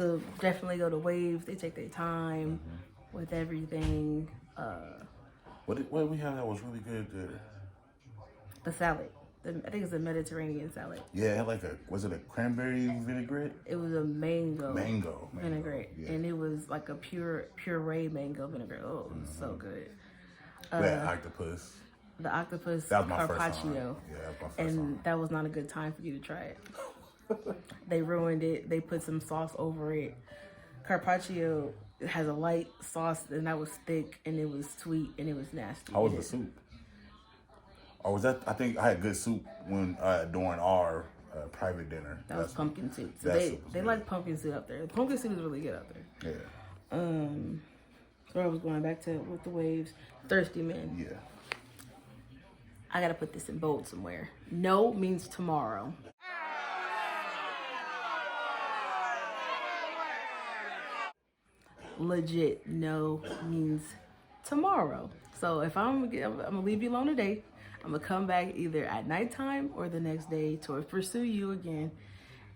So definitely go to Waves. They take their time with everything. What did we have that was really good there? The salad. I think it's a Mediterranean salad. Yeah, it had like was it a cranberry vinaigrette? It was a mango vinaigrette. Yeah. And it was like a puree mango vinaigrette. Oh, it was so good. We had octopus. The octopus That was my carpaccio. first time. Yeah, that was my first time. That was not a good time for you to try it. They ruined it. They put some sauce over it. Carpaccio has a light sauce, and that was thick, and it was sweet, and it was nasty. How was the soup? Or was that? I think I had good soup when during our private dinner. That was pumpkin soup. So they like pumpkin soup up there. Pumpkin soup is really good up there. Yeah. So I was going back to with the Waves. Thirsty man. Yeah. I gotta put this in bold somewhere. No means tomorrow. Legit, no means tomorrow. So if I'm gonna leave you alone today, I'm gonna come back either at nighttime or the next day to pursue you again.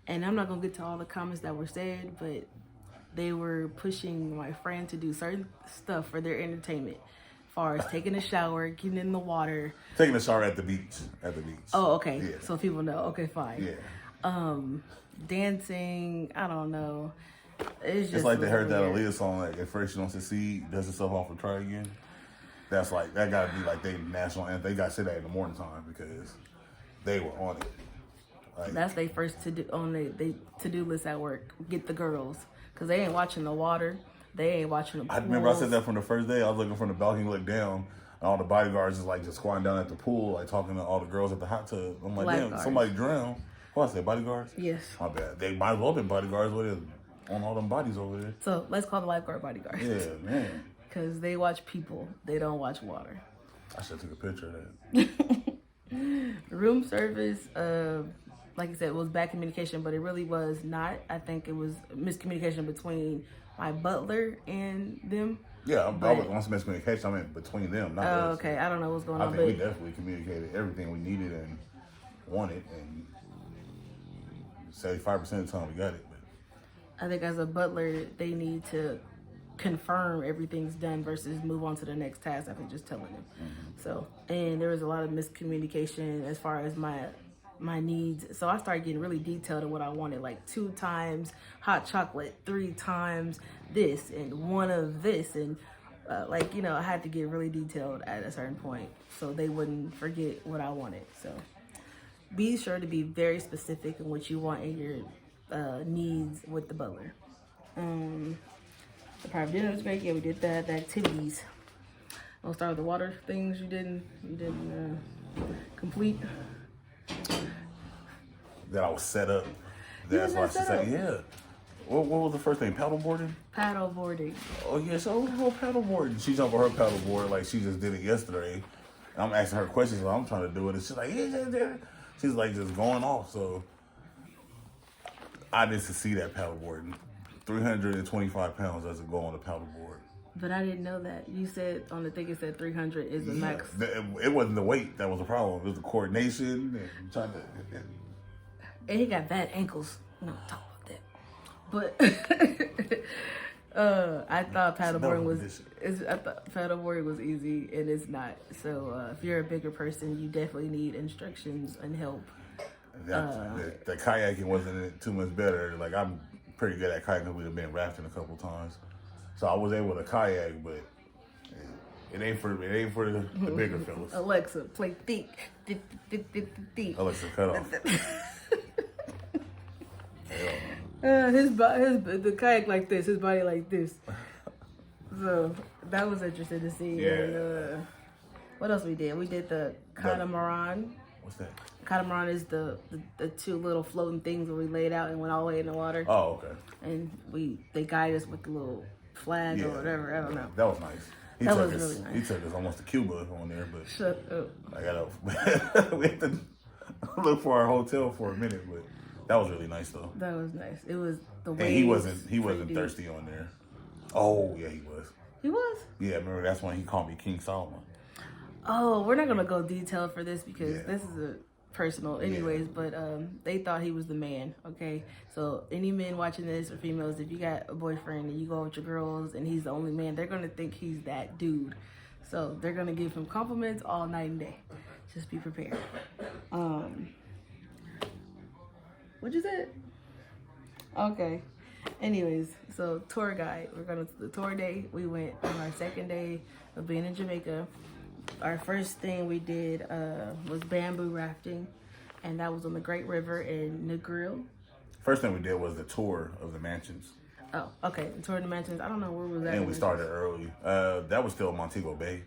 And I'm not gonna get to all the comments that were said, but they were pushing my friend to do certain stuff for their entertainment. As far as taking a shower, getting in the water. Taking a shower at the beach. Oh, okay. Yeah. So people know. Okay, fine. Yeah. Dancing, I don't know. It's like they heard that Aaliyah song, like, at first you don't succeed, dust yourself off and try again. That's like, that gotta be like they national anthem. They gotta say that in the morning time because they were on it. Like, that's their first to-do list at work. Get the girls. Because they ain't watching the water. They ain't watching the pools. I remember I said that from the first day. I was looking from the balcony, looked down, and all the bodyguards just squatting down at the pool, like talking to all the girls at the hot tub. I'm like, damn, somebody drowned. What I say, bodyguards? Yes. My bad. They might as well have been bodyguards on all them bodies over there. So let's call the lifeguard bodyguards. Yeah, man. Because they watch people. They don't watch water. I should have took a picture of that. Room service, like I said, it was bad communication, but it really was not. I think it was miscommunication between my butler and them. Yeah, I was on some miscommunication. I meant between them, not us. Okay, I don't know what's going on. I think we definitely communicated everything we needed and wanted, and 75% of the time we got it. But I think as a butler, they need to confirm everything's done versus move on to the next task after just telling them. So, and there was a lot of miscommunication as far as my needs. So I started getting really detailed in what I wanted, like 2 times hot chocolate, 3 times this, and 1 of this. And I had to get really detailed at a certain point so they wouldn't forget what I wanted. So be sure to be very specific in what you want in your needs with the butler. The private dinner was great. Yeah, we did that. The activities. I'll start with the water things you didn't complete. That I was set up. That's why she said, yeah. What was the first thing? Paddle boarding? Paddle boarding. Oh, yeah. So we go paddle boarding. She jumped on her paddle board like she just did it yesterday. And I'm asking her questions while I'm trying to do it. And she's like, yeah. She's like just going off. So I didn't see that paddle boarding. 325 pounds doesn't go on a paddle board. But I didn't know that. You said on the thing it said 300 is the max. It wasn't the weight that was the problem. It was the coordination and trying to. And he got bad ankles. No, talk about that. But I thought paddleboarding was easy, and it's not. So if you're a bigger person, you definitely need instructions and help. The kayaking wasn't too much better. Like I'm pretty good at kayaking. We've been rafting a couple times, so I was able to kayak, but it ain't for the bigger fellas. Alexa, play thick. Alexa, cut off. The kayak like this, his body like this. So that was interesting to see. Yeah. And, what else we did? We did the catamaran. What's that? Catamaran is the 2 little floating things where we laid out and went all the way in the water. Oh, okay. And they guided us with the little flag or whatever. I don't know. That was nice. That was really nice. He took us almost to Cuba on there, but shut up. We had to look for our hotel for a minute, but that was really nice though. That was nice. It was the way he wasn't thirsty on there. Oh yeah, he was. He was? Yeah, remember that's when he called me King Solomon. Oh, we're not gonna go detailed for this because this is a personal anyways, but they thought he was the man. Okay, so any men watching this or females, if you got a boyfriend and you go with your girls and he's the only man, they're gonna think he's that dude. So they're gonna give him compliments all night and day. Just be prepared. What'd you say? Okay. Anyways, so tour guide. We're going to the tour day. We went on our second day of being in Jamaica. Our first thing we did was bamboo rafting, and that was on the Great River in Negril. First thing we did was the tour of the mansions. Oh, okay. The tour of the mansions. I don't know where was that. And we started early. That was still Monetgo Bay.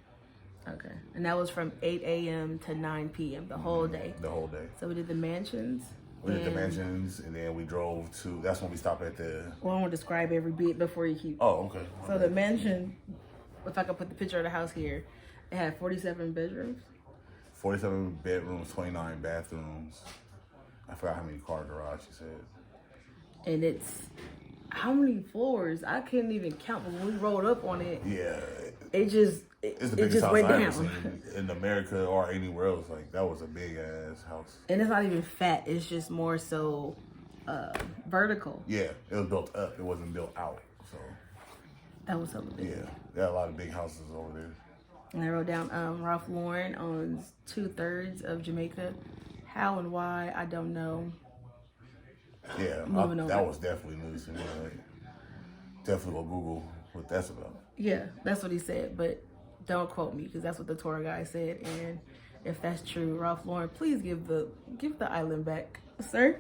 Okay. And that was from 8 a.m. to 9 p.m. the whole day. The whole day. So we did the mansions. We did the mansions, and then we drove to, that's when we stopped at the... Well, I want to describe every bit before you keep... Oh, okay. So the mansion, if I could put the picture of the house here, it had 47 bedrooms. 47 bedrooms, 29 bathrooms. I forgot how many car garage she said. And it's... How many floors? I couldn't even count, but when we rolled up on it... Yeah. It's the biggest house I've ever seen in America or anywhere else. Like, that was a big ass house. And it's not even fat. It's just more so vertical. Yeah, it was built up. It wasn't built out. So that was hella big. Yeah, there are a lot of big houses over there. And I wrote down Ralph Lauren owns 2/3 of Jamaica. How and why, I don't know. Yeah, that was definitely news to me. Like, definitely go Google what that's about. Yeah, that's what he said, but don't quote me because that's what the tour guide said. And if that's true, Ralph Lauren, please give the island back, sir.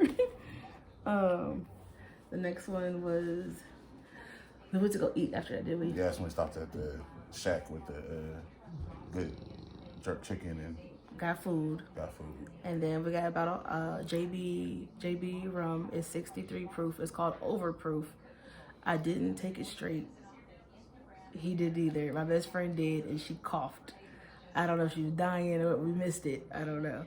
The next one was we went to go eat after that, did we? Yeah, that's when we stopped at the shack with the good jerk chicken and got food. And then we got a bottle JB rum. It's 63 proof. It's called Overproof. I didn't take it straight. He didn't either. My best friend did, and she coughed. I don't know if she was dying or we missed it. I don't know.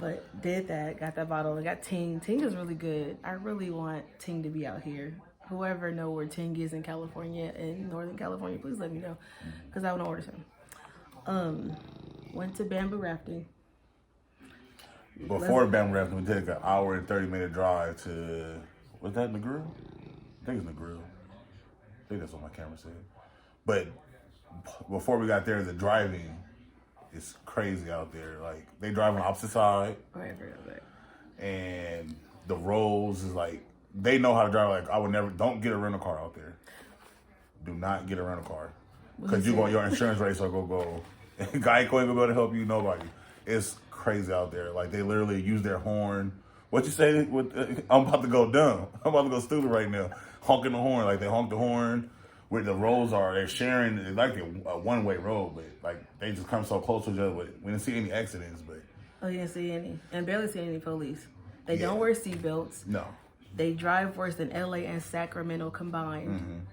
But did that, got that bottle. I got Ting. Ting is really good. I really want Ting to be out here. Whoever know where Ting is in California, in Northern California, please let me know. Because I want to order some. Went to bamboo rafting. Before bamboo rafting, we did an hour and 30-minute drive to, was that Negril? I think it's Negril. I think that's what my camera said. But before we got there, the driving is crazy out there. Like, they drive on the opposite side. Right. And the roads is like, they know how to drive. Like, I would never, don't get a rental car out there. Do not get a rental car. Because your insurance rates are going to go. Geico ain't going to be able to help you, nobody. It's crazy out there. Like, they literally use their horn. What you say? I'm about to go dumb. I'm about to go stupid right now. Honking the horn. Like, they honk the horn. Where the roads are, they're sharing, it's like a one-way road, but like they just come so close to each other. But we didn't see any accidents, but you didn't see any, and barely see any police. They don't wear seatbelts. No, they drive worse than LA and Sacramento combined.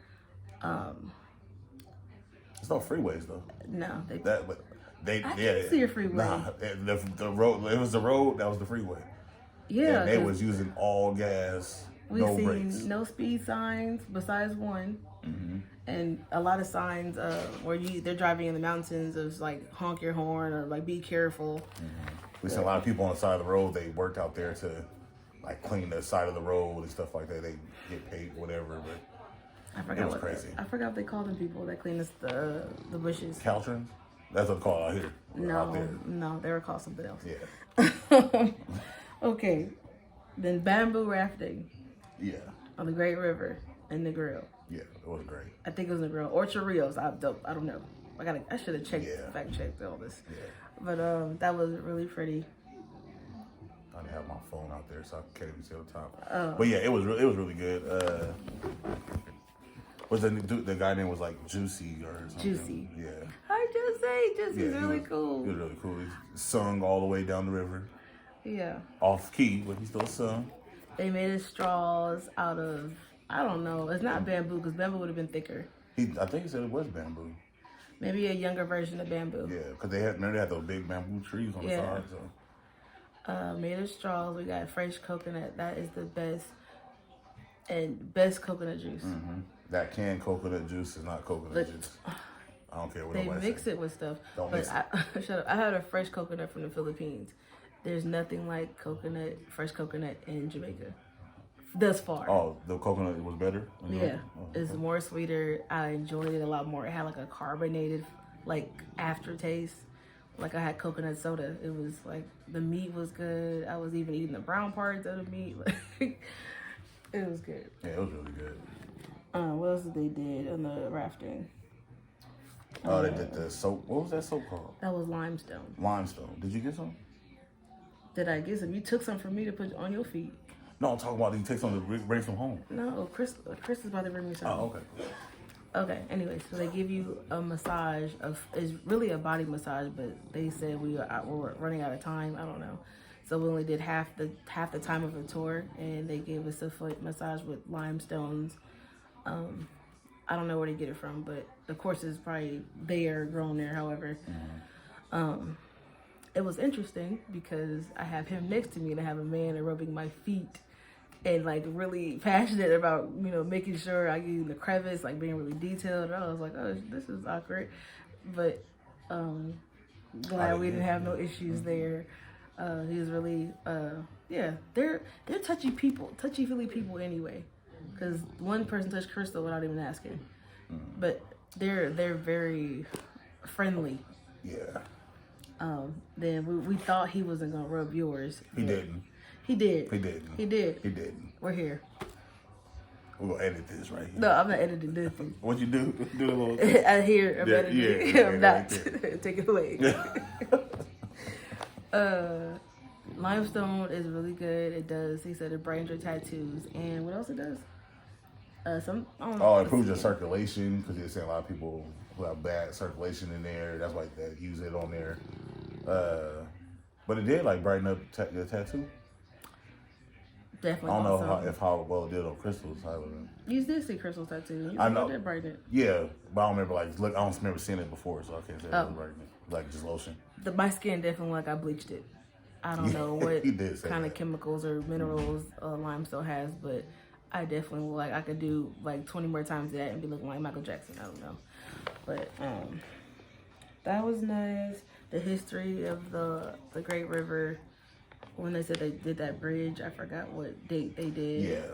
Mm-hmm. There's no freeways though. No, I didn't see a freeway. Nah, the road. It was the road that was the freeway. Yeah, and they was using all gas. No brakes. No speed signs besides one. Mm-hmm. And a lot of signs where they're driving in the mountains of like honk your horn or like be careful. Mm-hmm. We see a lot of people on the side of the road. They worked out there to like clean the side of the road and stuff like that. They get paid whatever, but I forgot it was crazy. I forgot what they called them people that clean the bushes. Caltrans? That's what they call out here. No, they were called something else. Yeah. Okay, then bamboo rafting. Yeah. On the Great River in Negril. Yeah, it was great. I think it was Negril or Chorrillos. I don't know. I should have fact checked all this. Yeah. But that was really pretty. I didn't have my phone out there, so I can't even see the top. But yeah, it was really good. Was the guy name was like Juicy or something? Juicy. Yeah. Hi, Juicy. Juicy's really cool. He was really cool. He sung all the way down the river. Yeah. Off key, but he still sung. They made his straws out of, I don't know. It's not bamboo because bamboo would have been thicker. I think he said it was bamboo. Maybe a younger version of bamboo. Yeah, because they had those big bamboo trees on the side. So. Made of straws. We got fresh coconut. That is the best. And best coconut juice. Mm-hmm. That canned coconut juice is not coconut juice. I don't care what they mix it with stuff. Don't mix it. Shut up. I had a fresh coconut from the Philippines. There's nothing like fresh coconut in Jamaica. Thus far. Oh, the coconut was better? Yeah. It's more sweeter. I enjoyed it a lot more. It had like a carbonated like aftertaste. Like I had coconut soda. It was like the meat was good. I was even eating the brown parts of the meat. Like it was good. Yeah, it was really good. What else did they did on the rafting? Oh, they did the soap. What was that soap called? That was limestone. Limestone. Did you get some? Did I get some? You took some from me to put on your feet. No, I'm talking about you take some to bring some home. No, Chris is about to bring me some. Oh, okay. Okay, anyway, so they give you a massage it's really a body massage, but they said we were running out of time. I don't know. So we only did half the time of the tour, and they gave us a foot massage with limestones. I don't know where they get it from, but the course is probably there, grown there, however. It was interesting because I have him next to me and I have a man rubbing my feet and like really passionate about, you know, making sure I get the crevice, like being really detailed. I was like, oh, this is awkward. But glad we didn't have no issues there. He was really, yeah, they're touchy-feely people anyway. Because one person touched Crystal without even asking. But they're very friendly. Yeah. Then we thought he wasn't gonna rub yours. He didn't. He did. He didn't. He did. He didn't. We're here. We're gonna edit this right here. No, I'm not editing nothing. What'd you do? Do a little. I hear. I'm editing. I'm not. Take it away. Limestone is really good. It does. He said it brightens your tattoos. And what else it does? It improves your circulation because you're saying a lot of people who have bad circulation in there. That's why they use it on there. But it did like brighten up your tattoo. Definitely. I don't know how well it did on Crystal's. You did see Crystal's tattoo. I know. Did brighten it. Yeah, but I don't remember I don't remember seeing it before, so I can't say it was brighten it. Like just lotion. My skin definitely like I bleached it. I don't know what kind of chemicals or minerals limestone has, but I definitely I could do like 20 more times that and be looking like Michael Jackson. I don't know, but that was nice. The history of the Great River. When they said they did that bridge, I forgot what date they did. Yeah,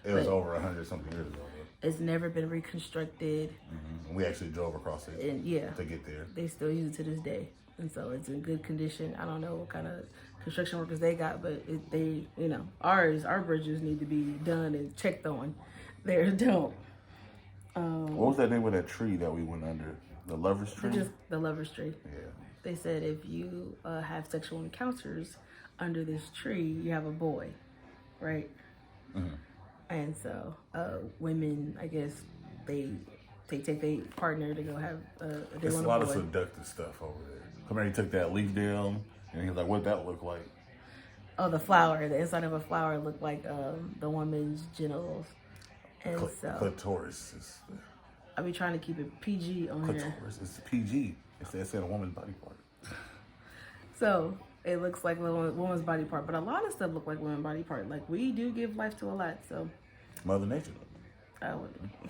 it was over 100-something years ago. It's never been reconstructed. Mm-hmm. We actually drove across it to get there. They still use it to this day, and so it's in good condition. I don't know what kind of construction workers they got, but our bridges need to be done and checked on. Theirs don't. What was that name of that tree that we went under? The lover's tree? Just the lover's tree. Yeah. They said if you have sexual encounters under this tree, you have a boy, right? Mm-hmm. And so women, I guess, they take their partner to go have There's a lot of seductive stuff over there. Come here, he took that leaf down, and he was like, what'd that look like? Oh, the flower. The inside of a flower looked like the woman's genitals. And clitoris. I be trying to keep it PG on here. Clitoris. It's PG. It's in a woman's body part. So it looks like a woman's body part, but a lot of stuff look like women's body part. Like we do give life to a lot, so. Mother Nature.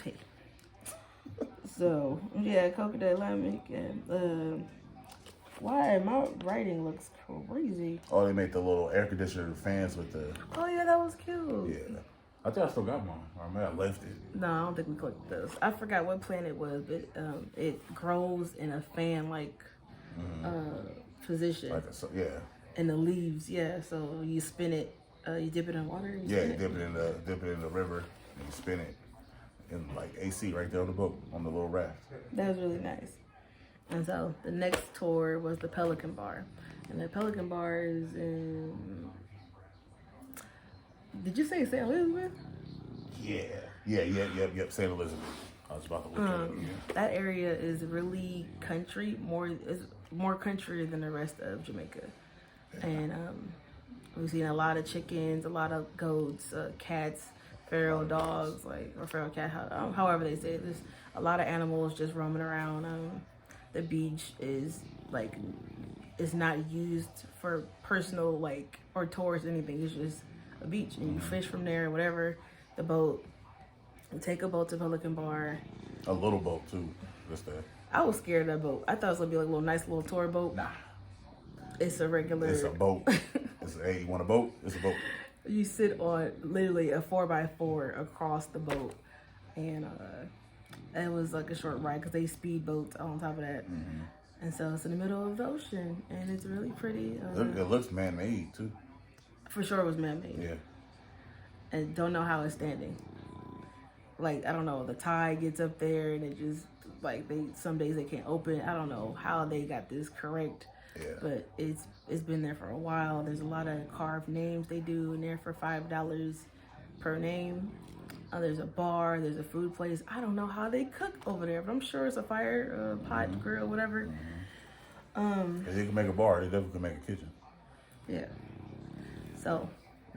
Hey. So yeah, coconut lemon and why my writing looks crazy. Oh, they make the little air conditioner fans with the. Oh yeah, that was cute. Yeah, I think I still got mine. Or maybe I left it. No, I don't think we clicked those. I forgot what plant it was, but it grows in a fan-like position. Yeah. And the leaves, yeah. So you spin it. You dip it in water. You dip it in the river and you spin it in like AC right there on the boat on the little raft. That was really nice. And so the next tour was the Pelican Bar, and the Pelican Bar is in. Did you say St. Elizabeth? Yep. St. Elizabeth. I was about to look at it. Yeah. That area is really country, more country than the rest of Jamaica, and we've seen a lot of chickens, a lot of goats, cats, feral dogs, or feral cat, however they say it. There's a lot of animals just roaming around. The beach is it's not used for personal or tourist anything. It's just a beach, and you fish from there, whatever. The boat. You take a boat to Pelican Bar. A little boat too. Just that. I was scared of that boat. I thought it was gonna be like a nice little tour boat. Nah. It's a regular. It's a boat. Hey, you want a boat? It's a boat. You sit on literally a 4x4 across the boat, and it was like a short ride because they speed boats on top of that. And so it's in the middle of the ocean, and it's really pretty. It looks man-made too. For sure, it was man-made. Yeah. And don't know how it's standing. Like, I don't know, the tide gets up there, and it just like some days they can't open. I don't know how they got this correct. Yeah. But it's been there for a while. There's a lot of carved names they do in there for $5 per name. There's a bar, there's a food place. I don't know how they cook over there, but I'm sure it's a fire pot, grill, whatever. If they can make a bar, they definitely can make a kitchen. Yeah. So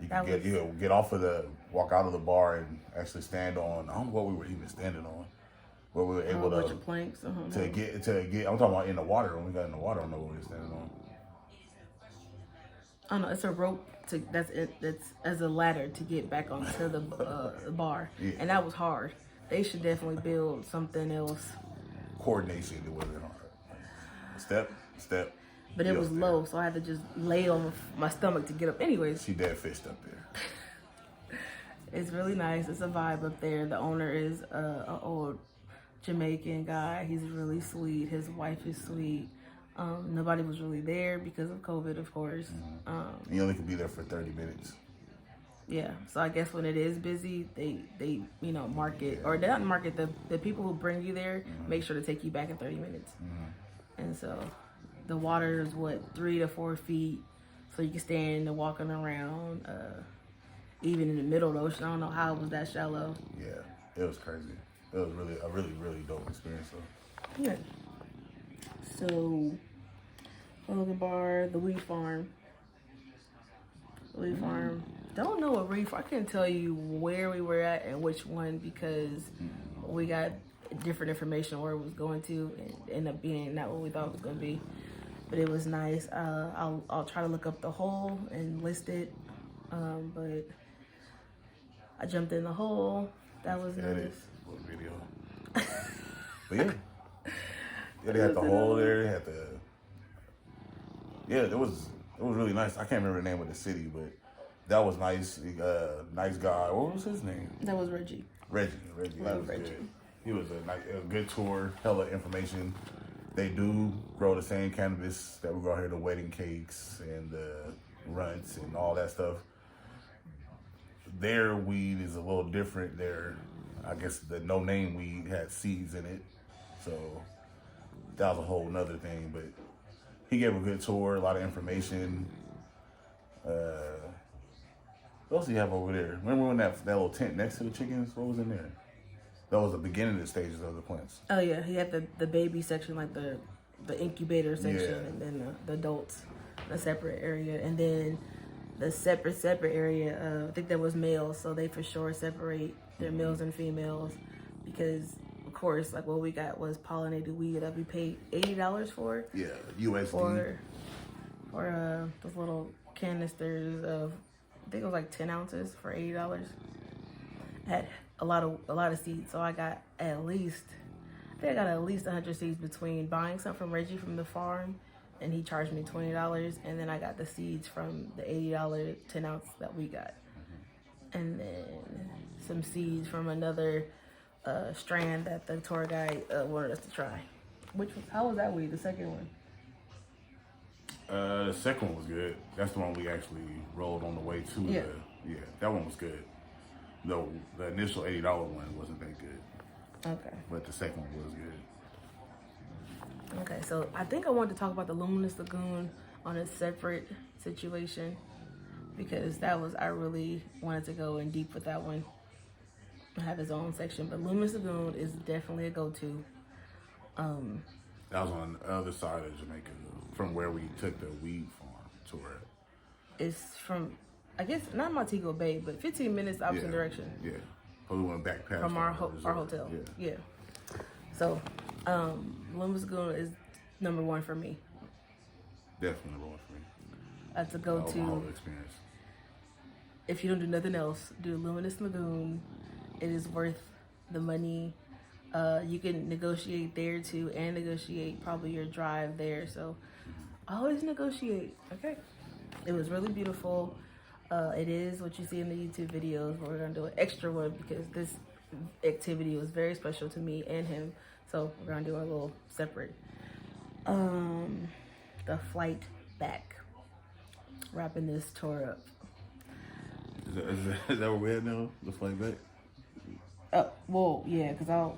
you can get off of walk out of the bar and actually stand on. I don't know what we were even standing on. But we were able a bunch of planks to get. I'm talking about in the water. When we got in the water, I don't know what we were standing on. Oh no, it's a rope that's as a ladder to get back onto the bar, and that was hard. They should definitely build something else. Coordination, it wasn't hard. Step. But it was low, so I had to just lay on my stomach to get up. Anyways, she dead fished up there. It's really nice. It's a vibe up there. The owner is an old Jamaican guy. He's really sweet. His wife is sweet. Nobody was really there because of COVID, of course. You only could be there for 30 minutes. Yeah, so I guess when it is busy, they market, or they don't market, the people who bring you there make sure to take you back in 30 minutes. And so the water is 3 to 4 feet, so you can stand and walking around, even in the middle of the ocean. I don't know how it was that shallow. Yeah, it was crazy. It was really a really dope experience. So. Yeah. So, Logan Bar, the Weed Farm. Don't know what reef. I couldn't tell you where we were at and which one because we got different information where it was going to, and it ended up being not what we thought it was going to be. But it was nice. I'll try to look up the hole and list it. But I jumped in the hole. That was nice. Video. But yeah. Yeah, they had the hole there. They had the. Yeah, it was really nice. I can't remember the name of the city, but that was nice. Nice guy. What was his name? That was Reggie. Reggie. Love Reggie. Good. He was a good tour. Hella information. They do grow the same cannabis that we grow here, the wedding cakes and the runts and all that stuff. Their weed is a little different. I guess the no-name weed had seeds in it, so that was a whole nother thing. But he gave a good tour, a lot of information. What else do you have over there? Remember when that little tent next to the chickens? What was in there? That was the beginning of the stages of the plants. Oh yeah, he had the baby section, like the incubator section, and then the adults, a separate area, and then the separate area. I think that was males, so they for sure separate their males and females, because of course, like what we got was pollinated weed that we paid $80 for. Yeah, USD. For those little canisters of, I think it was like 10 ounces for $80. Had a lot of seeds, so I got at least 100 seeds between buying some from Reggie from the farm, and he charged me $20, and then I got the seeds from the $80 10 ounce that we got, and then some seeds from another strand that the tour guide wanted us to try. How was that weed? The second one. The second one was good. That's the one we actually rolled on the way to. Yeah. That one was good. Though the initial $80 one wasn't that good. Okay. But the second one was good. Okay, so I think I wanted to talk about the Luminous Lagoon on a separate situation, because I really wanted to go in deep with that one. Have his own section, but Luminous Lagoon is definitely a go-to. That was on the other side of Jamaica, from where we took the weed farm tour. It's from, I guess, not Monetgo Bay, but 15 minutes opposite direction. Yeah, but we went back past from our hotel. Yeah. So, Luminous Lagoon is number one for me. Definitely number one for me. That's a go-to. My whole experience. If you don't do nothing else, do Luminous Lagoon. It is worth the money. You can negotiate there too, and negotiate probably your drive there. So always negotiate. Okay. It was really beautiful. It is what you see in the YouTube videos, but we're gonna do an extra one because this activity was very special to me and him. So we're gonna do a little separate. The flight back. Wrapping this tour up. Is that where we're at now? The flight back? Well, yeah, because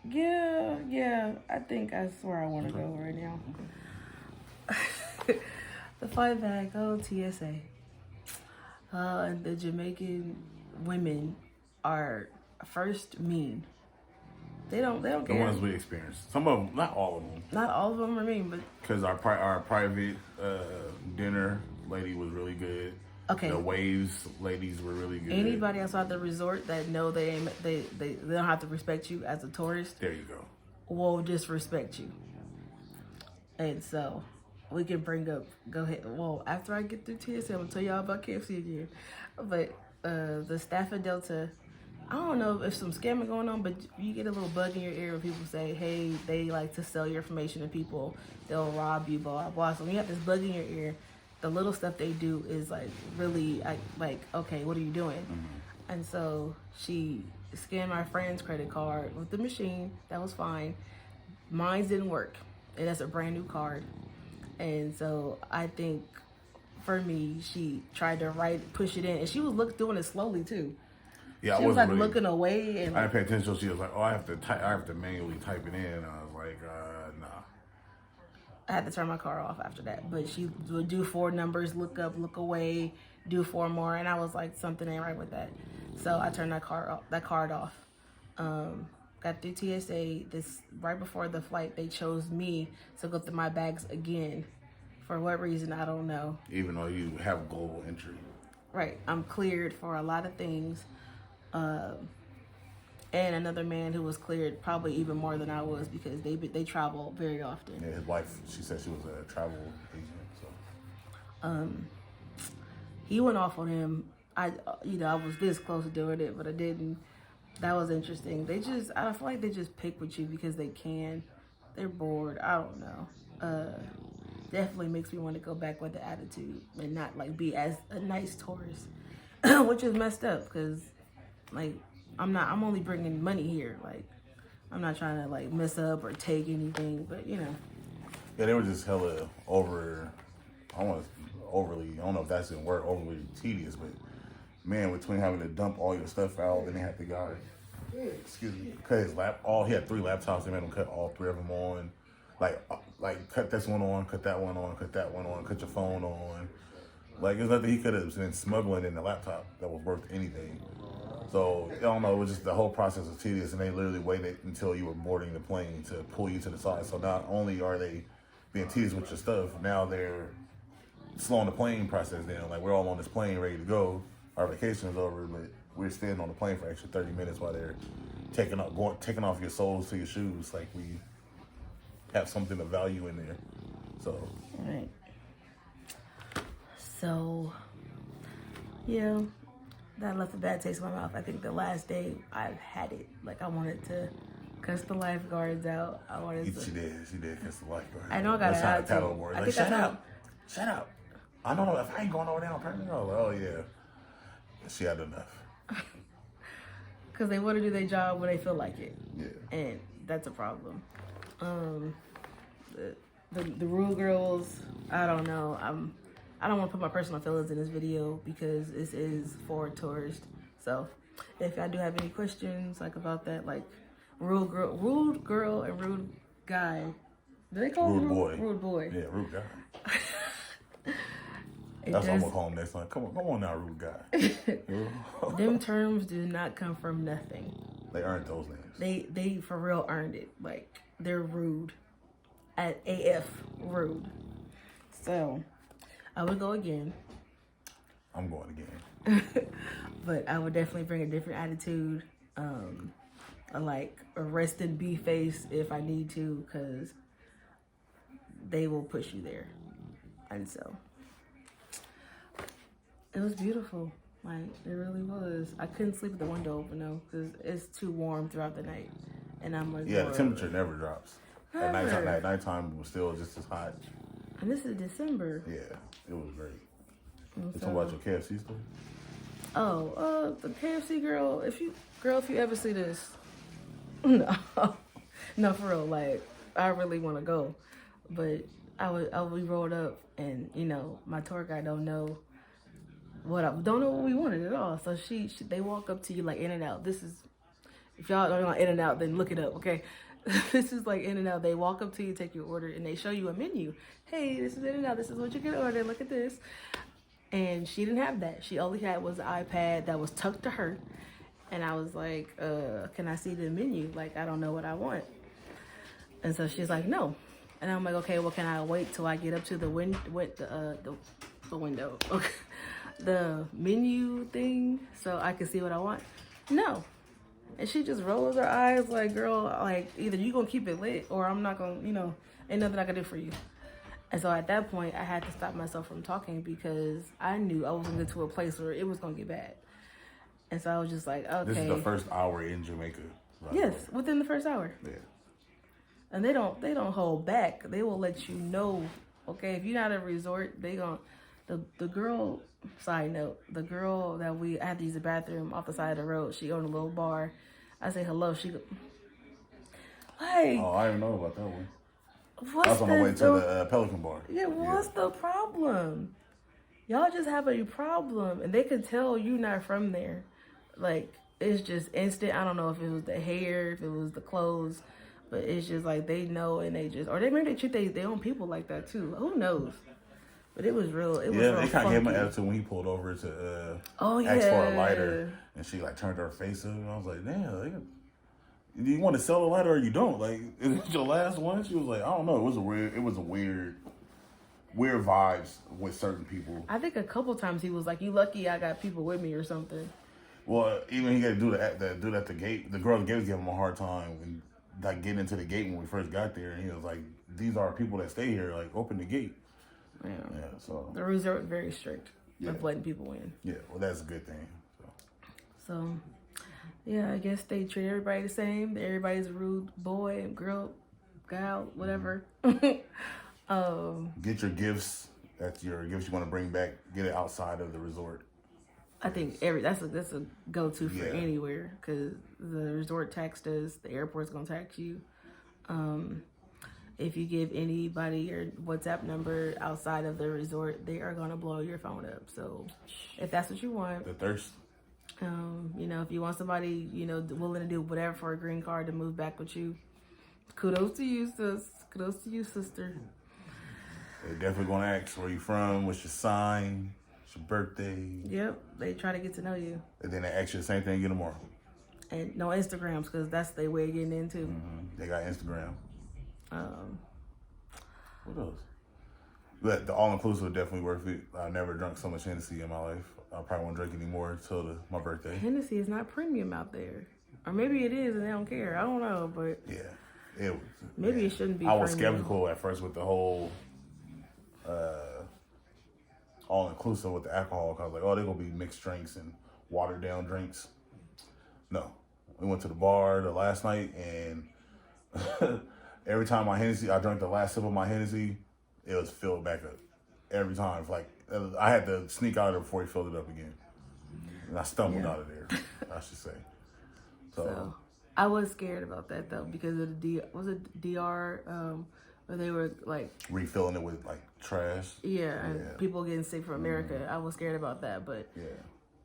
yeah, I think that's where I want to go right now. The flight back, TSA. The Jamaican women are first mean. They don't care. The ones we experienced. Some of them, not all of them. Not all of them are mean, but because our private dinner lady was really good. Okay. The waves ladies were really good. Anybody outside the resort that know they don't have to respect you as a tourist. There you go. Will disrespect you. And so we can go ahead. Well, after I get through TSA, I'm gonna tell y'all about KFC again. But the staff at Delta, I don't know if some scamming going on, but you get a little bug in your ear when people say, hey, they like to sell your information to people. They'll rob you, blah, blah, blah. So when you have this bug in your ear, the little stuff they do is like really like, okay, what are you doing? Mm-hmm. And so she scanned my friend's credit card with the machine. That was fine. Mine didn't work. And that's a brand new card. And so I think for me, she tried to push it in. And she was doing it slowly too. Yeah, she was like really, looking away. And I didn't pay attention. She was like, I have to manually type it in. And I was like, nah. I had to turn my car off after that. But she would do 4 numbers, look up, look away, do 4 more. And I was like, something ain't right with that. So I turned that card off. Got through TSA. Right before the flight, they chose me to go through my bags again. For what reason, I don't know. Even though you have global entry. Right. I'm cleared for a lot of things. And another man who was cleared probably even more than I was because they travel very often. Yeah, his wife, she said she was a travel agent. So, he went off on him. I was this close to doing it, but I didn't. That was interesting. I feel like they just pick with you because they can. They're bored. I don't know. Definitely makes me want to go back with the attitude and not like be as a nice tourist, which is messed up because like. I'm only bringing money here. Like, I'm not trying to like mess up or take anything, but Yeah, they were just hella overly, I don't know if that's in word, overly tedious, but man, between having to dump all your stuff out, then they had the guy, cut his he had 3 laptops, they made him cut all 3 of them on. Like cut this one on, cut that one on, cut that one on, cut your phone on. Like, there's nothing he could have been smuggling in the laptop that was worth anything. So, I don't know, it was just the whole process was tedious, and they literally waited until you were boarding the plane to pull you to the side. So not only are they being tedious with your stuff, now they're slowing the plane process down. Like, we're all on this plane ready to go. Our vacation is over, but we're staying on the plane for extra 30 minutes while they're taking off your soles to your shoes. Like, we have something of value in there. So. Right. So, yeah. That left a bad taste in my mouth. I think the last day I've had it. Like, I wanted to cuss the lifeguards out. She did cuss the lifeguards. I know I got it out. Like, shut up. I don't know if I ain't going over there on purpose. Oh yeah. She had enough. Because they want to do their job when they feel like it. Yeah. And that's a problem. The rude girls, I don't know. I don't want to put my personal feelings in this video because this is for tourists. So if I do have any questions like about that, like rude girl and rude guy. Do they call him rude boy? Yeah, rude guy. That's what I'm gonna call him next time. Come on now, rude guy. Them terms do not come from nothing. They earned those names. They for real earned it. Like, they're rude. At AF rude. So I would go again. I'm going again. But I would definitely bring a different attitude. Like a rest and be face if I need to, because they will push you there. And so it was beautiful. Like, it really was. I couldn't sleep with the window open though, because it's too warm throughout the night. And I'm like, yeah, the temperature never drops. Never. At nighttime it was still just as hot. And this is December. Yeah, it was great. And You talking about your KFC story? Oh, the KFC girl. If you ever see this, no, no, for real. Like, I really want to go, but we rolled up, and my tour guide don't know what we wanted at all. So they walk up to you like In-N-Out. This is, if y'all don't know In-N-Out, then look it up, okay? This is like In-N-Out. They walk up to you, take your order, and they show you a menu. Hey, this is In-N-Out. This is what you can order. Look at this. And she didn't have that. She only had was an iPad that was tucked to her. And I was like, can I see the menu? Like, I don't know what I want. And so she's like, no. And I'm like, okay, well, can I wait till I get up to the window, okay, the menu thing, so I can see what I want? No. And she just rolls her eyes like, girl, like, either you gonna keep it lit or I'm not gonna, ain't nothing I can do for you. And so at that point, I had to stop myself from talking because I knew I was going to get to a place where it was going to get bad. And so I was just like, okay. This is the first hour in Jamaica. Right? Yes, within the first hour. Yeah. And they don't hold back. They will let you know, okay, if you're not at a resort, the girl, side note, the girl that I had to use the bathroom off the side of the road, she owned a little bar. I say hello, she go, like. Oh, I didn't know about that one. What's I was on my way to the Pelican Bar. Yeah, what's the problem? Y'all just have a problem. And they could tell you not from there. Like, it's just instant. I don't know if it was the hair, if it was the clothes. But it's just like they know and they just... Or maybe they treat their own people like that, too. Who knows? But it was real. It was real they kind of gave my funky. attitude when he pulled over to ask for a lighter. And she, like, turned her face up. And I was like, damn, do you want to sell a lighter or you don't? Like, is it your last one? She was like, I don't know. It was a weird vibes with certain people. I think a couple times he was like, you lucky I got people with me or something. Well, even he got to do that at the gate. The girl at the gate was giving him a hard time when, like, getting into the gate when we first got there. And he was like, these are people that stay here. Like, open the gate. Yeah. So the resort was very strict with letting people in. Yeah, well, that's a good thing. So yeah, I guess they treat everybody the same. Everybody's a rude boy, girl, gal, whatever. Get your gifts. That's your gifts you want to bring back. Get it outside of the resort. I think that's a go-to for anywhere because the resort taxed us. The airport's gonna tax you. If you give anybody your WhatsApp number outside of the resort, they are gonna blow your phone up. So if that's what you want, the thirst. If you want somebody, willing to do whatever for a green card to move back with you, kudos to you, sis. Kudos to you, sister. They're definitely going to ask where you from, what's your sign, what's your birthday. Yep, they try to get to know you. And then they ask you the same thing again tomorrow. And no Instagrams, because that's their way of getting into. Mm-hmm. They got Instagram. What else? But the all-inclusive is definitely worth it. I never drunk so much Hennessy in my life. I probably won't drink anymore until my birthday. Hennessy is not premium out there. Or maybe it is and they don't care. I don't know, but... Yeah. It was, maybe it shouldn't be I was premium. skeptical at first with the whole all-inclusive with the alcohol. Cause I was like, oh, they're going to be mixed drinks and watered-down drinks. No. We went to the bar the last night, and every time I drank the last sip of my Hennessy, it was filled back up. Every time. Like, I had to sneak out of there before he filled it up again. And I stumbled out of there, I should say. So I was scared about that, though, because of the DR, where they were, like... refilling it with, like, trash. Yeah, and people getting sick from America. Mm-hmm. I was scared about that, but... Yeah.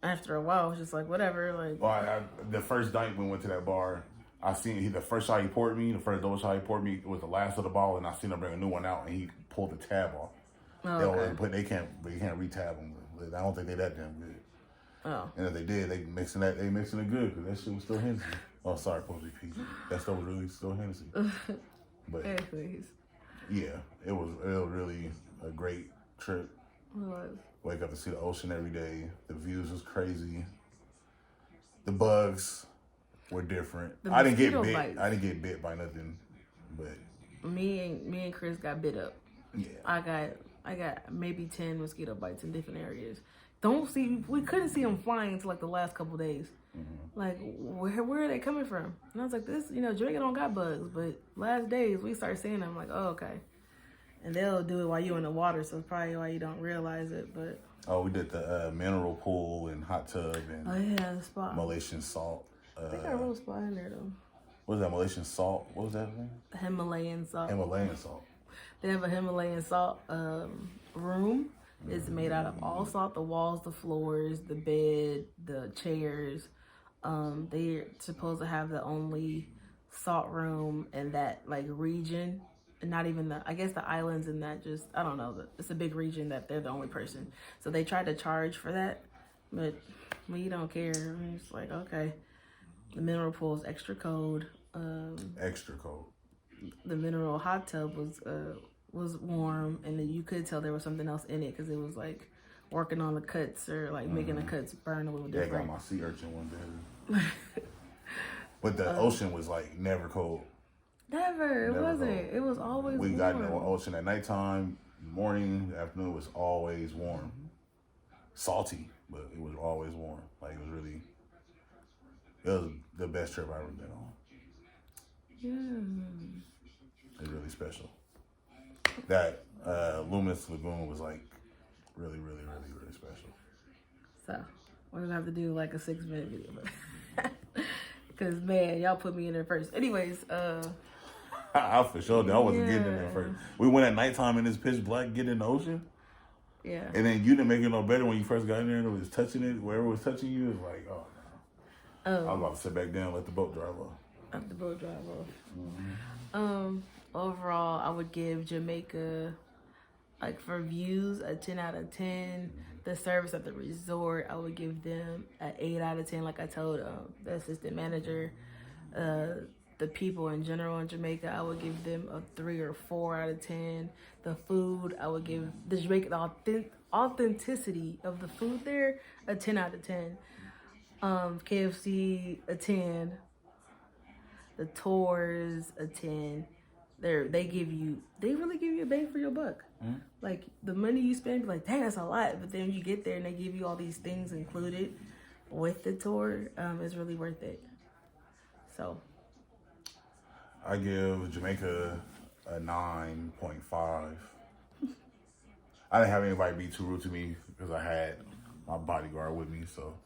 After a while, I was just like, whatever. Like, well, the first night we went to that bar, I seen the first shot he poured me, the first double shot he poured me, it was the last of the bottle, and I seen him bring a new one out, and he pulled the tab off. Oh, they can't re-tab them. I don't think they that damn good. Oh. And if they did, they mixing it good because that shit was still Hennessy. Oh, sorry, supposed to be PG. That stuff was really still Hennessy. But anyways, yeah, it was really a great trip. It was. Wake up to see the ocean every day. The views was crazy. The bugs were different. I didn't get bit. Bites. I didn't get bit by nothing, but me and Chris got bit up. Yeah, I got maybe 10 mosquito bites in different areas. We couldn't see them flying until like the last couple days. Mm-hmm. Like where are they coming from? And I was like, this, Jamaica don't got bugs, but last days we started seeing them. Like, oh, okay. And they'll do it while you're in the water, so it's probably why you don't realize it. But we did the mineral pool and hot tub and the spa. Malaysian salt. I think I wrote a spot in there though. What was that, Malaysian salt? What was that thing? Himalayan salt. Himalayan salt. They have a Himalayan salt room. It's made out of all salt, the walls, the floors, the bed, the chairs. They're supposed to have the only salt room in that like region. And not even I guess the islands in that just, I don't know. It's a big region that they're the only person. So they tried to charge for that, but we don't care. It's just like, okay. The mineral pool is extra cold. Extra cold. The mineral hot tub was warm, and then you could tell there was something else in it because it was like working on the cuts or like making the cuts burn a little different. Yeah, I got my sea urchin one day. But the ocean was like never cold. Never. It wasn't. Cold. It was always we warm. got in the ocean at nighttime, morning, afternoon was always warm. Salty, but it was always warm. Like it was the best trip I've ever been on. Yeah. It's really special. That Luminous Lagoon was like really, really, really, really special. So we're gonna have to do like a 6-minute video. Cause man, y'all put me in there first. Anyways, I for sure did. I wasn't getting in there first. We went at nighttime in this pitch black, getting in the ocean. Yeah. And then you didn't make it no better when you first got in there and it was touching it. Wherever it was touching you, it was like, oh no. I was about to sit back down and let the boat drive off. Let the boat drive off. Overall, I would give Jamaica, like for views, a 10 out of 10. The service at the resort, I would give them an 8 out of 10. Like I told the assistant manager, the people in general in Jamaica, I would give them a 3 or 4 out of 10. The food, I would give the authenticity of the food there a 10 out of 10. KFC a 10. The tours a 10. They really give you a bang for your buck. Mm-hmm. Like the money you spend, like dang, that's a lot. But then you get there and they give you all these things included with the tour. It's really worth it. So I give Jamaica a 9.5. I didn't have anybody be too rude to me because I had my bodyguard with me. So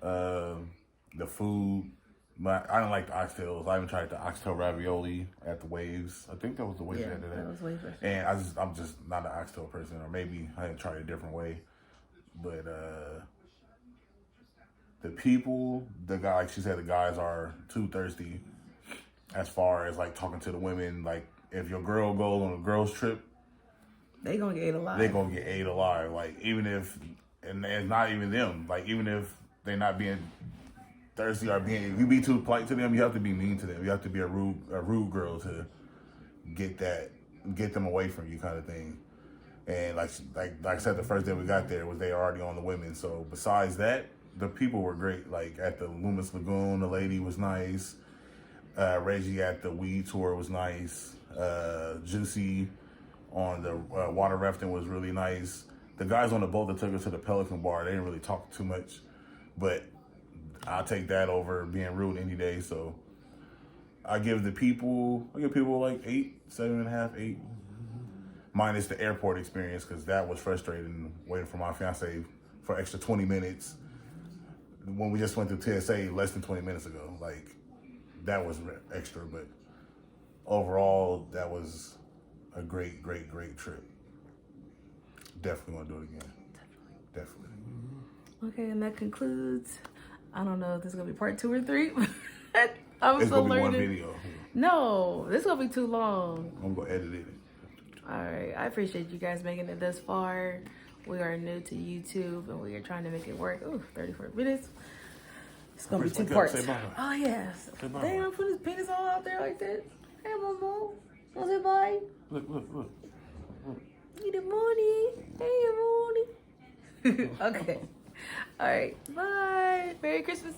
the food. But I didn't like the oxtails. I even tried the oxtail ravioli at the Waves. I think that was the Waves that did that. That was Waves. And I'm just not an oxtail person, or maybe I had tried a different way. But the people, the guy, like she said, the guys are too thirsty as far as like talking to the women. Like if your girl goes on a girls trip, they gonna get ate alive. They gonna get ate alive. Like even if, and it's not even them. Like even if they're not being thirsty or being, if you be too polite to them, you have to be mean to them. You have to be a rude girl to get them away from you, kind of thing. And like I said, the first day we got there was they already on the women. So besides that, the people were great. Like at the Luminous Lagoon, the lady was nice. Reggie at the weed tour was nice. Juicy on the water rafting was really nice. The guys on the boat that took us to the Pelican Bar, they didn't really talk too much, but I'll take that over being rude any day. So I give people like 8, 7.5, 8. Minus the airport experience, because that was frustrating, waiting for my fiance for extra 20 minutes when we just went through TSA less than 20 minutes ago. Like, that was extra, but overall, that was a great, great, great trip. Definitely want to do it again. Definitely. Okay, and that concludes. I don't know if this is going to be part 2 or 3. It's going to be one video. No, this is going to be too long. I'm going to edit it. All right. I appreciate you guys making it this far. We are new to YouTube, and we are trying to make it work. Ooh, 34 minutes. It's going to be 2 parts. Oh, yes. Damn, I put his penis all out there like that. Hey, Momo. Want to say bye? Look. Good morning. Hey, morning. Okay. All right. Bye. Merry Christmas.